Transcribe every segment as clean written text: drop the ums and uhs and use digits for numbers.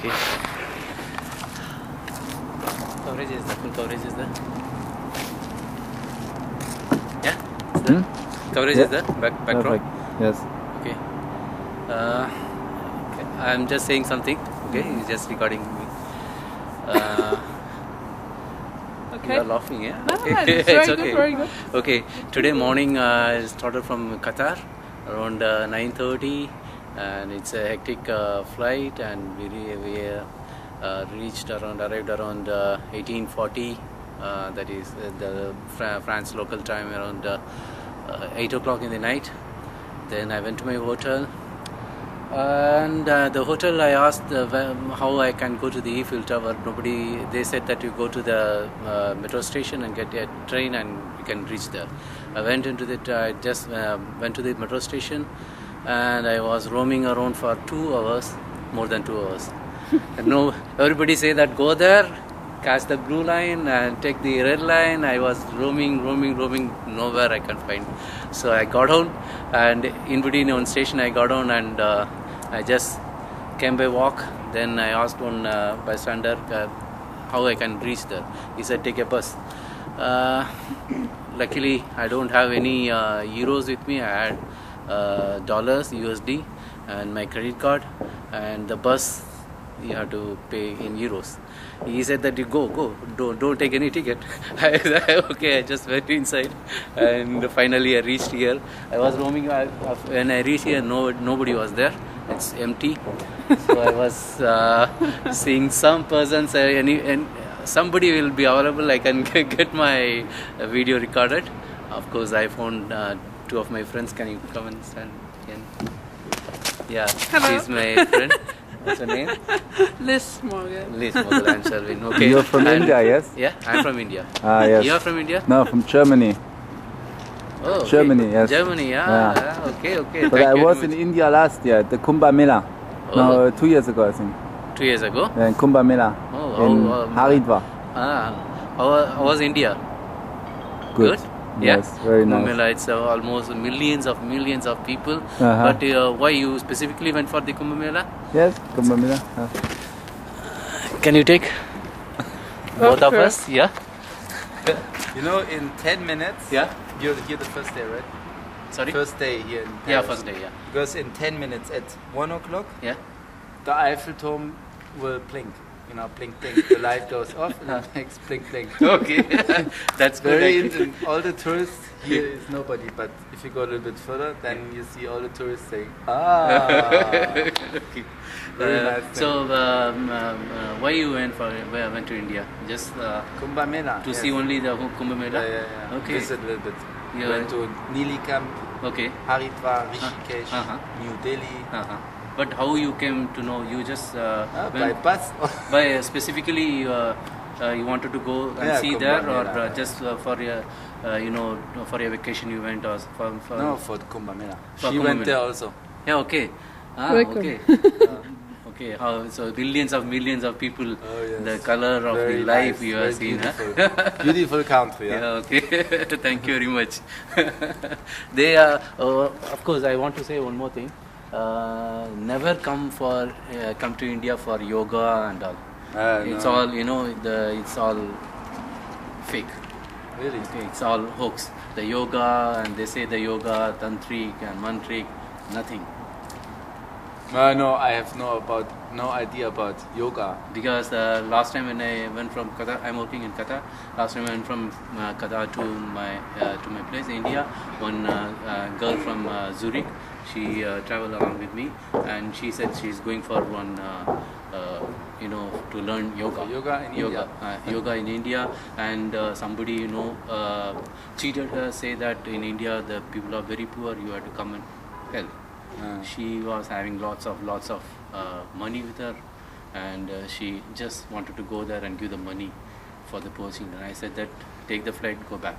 Okay. Coverage is there. Full coverage is there. Yeah. Is there? Coverage is there. Background. Perfect. Yes. Okay. Okay. I'm just saying something. Okay. He's just recording me. Okay. You are laughing, yeah? No, Okay. it's very It's good, okay. very good. Okay. Today morning I started from Qatar around 9:30, and it's a hectic flight, and we arrived around 18:40. That is the France local time, around 8 o'clock in the night. Then I went to my hotel. And the hotel, I asked how I can go to the Eiffel Tower. They said that you go to the metro station and get a train and you can reach there. I went into I just went to the metro station, and I was roaming around for 2 hours, more than 2 hours. And no, everybody say that go there, catch the blue line and take the red line. I was roaming, nowhere I can find. So I got down, and in between one station I got down, and I just came by walk. Then I asked one bystander how I can reach there. He said take a bus. Luckily I don't have any euros with me. I had dollars, USD, and my credit card, and the bus you have to pay in euros. He said that you go, don't take any ticket. Okay, I just went inside, and finally I reached here. I was roaming. When I reached here, nobody was there. It's empty. So I was seeing some persons, and somebody will be available. I can get my video recorded. Of course, I found 2 of my friends. Can you come and stand again? Yeah, Hello. she's my friend. What's her name? Liz Morgan. Liz Morgan and Shalvin. Okay. You're from India, yes? Yeah, I'm from India. Ah, yes. You're from India? No, from Germany. Oh, okay. Germany, yes. Germany, Yeah. yeah. Okay. But Thank I you was very in much. India last year, the Kumbh Mela. Oh. No, 2 years ago, I think. 2 years ago. Yeah, in Kumbh Mela. Oh, in Haridwar. How was India? Good. Yeah. Yes, very nice. Kumbh Mela, it's almost millions of people. Uh-huh. But why you specifically went for the Kumbh Mela? Yes, Kumbh Mela. Yeah. Can you take both of sure. us? Yeah. You know, in 10 minutes, Yeah. you're here the first day, right? Sorry. First day here in Paris. Yeah, first day. Yeah. Because in 10 minutes at 1 o'clock, Yeah. the Eiffelturm will blink. You know, blink, blink. The light goes off and it makes blink, blink. Okay. That's good. Very actually. in all the tourists here is nobody, but if you go a little bit further, then you see all the tourists saying, Okay. Very nice thing. So, why you went to India? Just Kumbh Mela. to yes. see only the Kumbh Mela? Yeah. Okay. Visit a little bit. Yeah. Went to Nili Camp, Okay. Haridwar, Rishikesh, Uh-huh. New Delhi. But how you came to know? You just By went bus. by specifically you wanted to go and Yeah, see Kumbh there, or Mela. just for your for your vacation you went, or for No, for Kumbh Mela. For She Kumbh went Mela. there also. Yeah. Okay. Welcome. Okay. Okay. How so? Millions of people. Oh, yes. The color of Very the life nice, you very have seen. beautiful. Beautiful country. Yeah. Yeah, okay. Thank you very much. They are, of course, I want to say one more thing. Never come to India for yoga and all. It's no. all, it's all fake. Really? Okay, it's all hoax. The yoga, and they say the yoga, tantric and mantric, nothing. No, I have no idea about yoga. Because last time when I went from Qatar, I'm working in Qatar. Last time I went from Qatar to my place, India. One girl from Zurich, she traveled along with me, and she said she's going for one, to learn yoga. Yoga in India. Yoga in India, and somebody cheated her, say that in India the people are very poor. You have to come and help. She was having lots of money with her, and she just wanted to go there and give the money for the poor children. I said that take the flight, go back.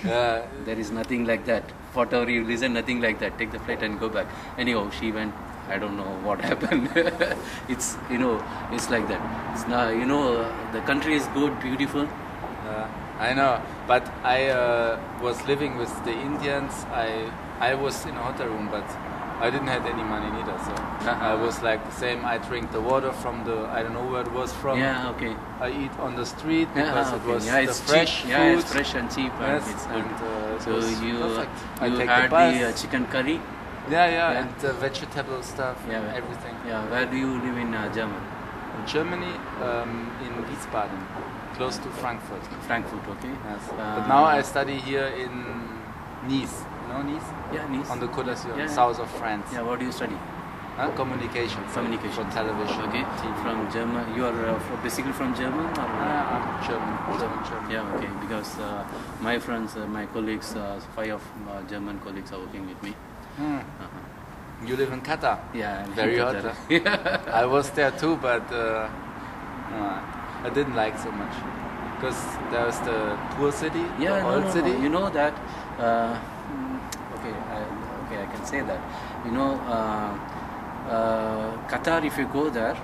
There is nothing like that. Whatever you listen, nothing like that. Take the flight and go back. Anyhow, she went. I don't know what happened. It's like that. It's now the country is good, beautiful. I know, but I was living with the Indians. I was in a hotel room, but I didn't have any money neither, so I was like the same. I drink the water from the, I don't know where it was from. Yeah, okay. I eat on the street because it was yeah, the it's fresh cheap. food. Yeah, it's fresh and cheap, and Yes, it's good. and, it So was you perfect. I you take had the the bus. chicken curry. Yeah, and the vegetable stuff, Yeah, and everything. Yeah, where do you live in Germany? In Germany, in Wiesbaden, close to Frankfurt. Frankfurt, okay. Yes. But now I study here in Nice. You know Nice? Yeah, Nice. On the Côte d'Azur, Yeah. south of France. Yeah, what do you study? Communication. Communication. For television. Okay. TV. From German. You are basically from German, or? I'm German. German. Yeah, okay. Because my friends, my colleagues, 5 of German colleagues are working with me. You live in Qatar? Yeah, Very hot. Huh? I was there too, but I didn't like so much. Because there's the poor city, Yeah, the old city. You know that. Okay, I can say that. You know, Qatar. If you go there,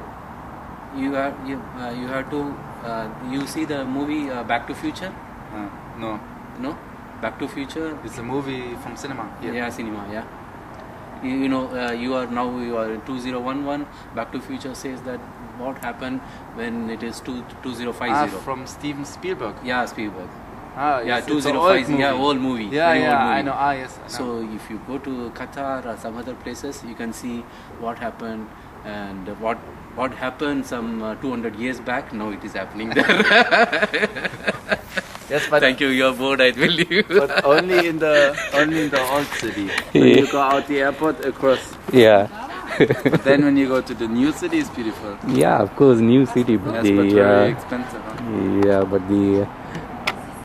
you have to. You see the movie Back to Future? No, No, Back to Future. it's a movie from cinema. Here. Yeah, cinema. Yeah. You know, you are in 2011. Back to Future says that what happened when it is 2050. From Steven Spielberg. Yeah, Spielberg. Yeah, Yeah, it's an old 2050. movie. Yeah, old movie. Yeah, very old movie. I know. Yes. I know. So if you go to Qatar or some other places, you can see what happened and what happened some 200 years back. Now it is happening there. Yes, but Thank you. You're bored, I believe. but only in the old city. When you go out the airport across. Yeah. But then when you go to the new city, it's beautiful. Yeah, of course, new city, but Yes, but very the expensive. Huh? yeah, but the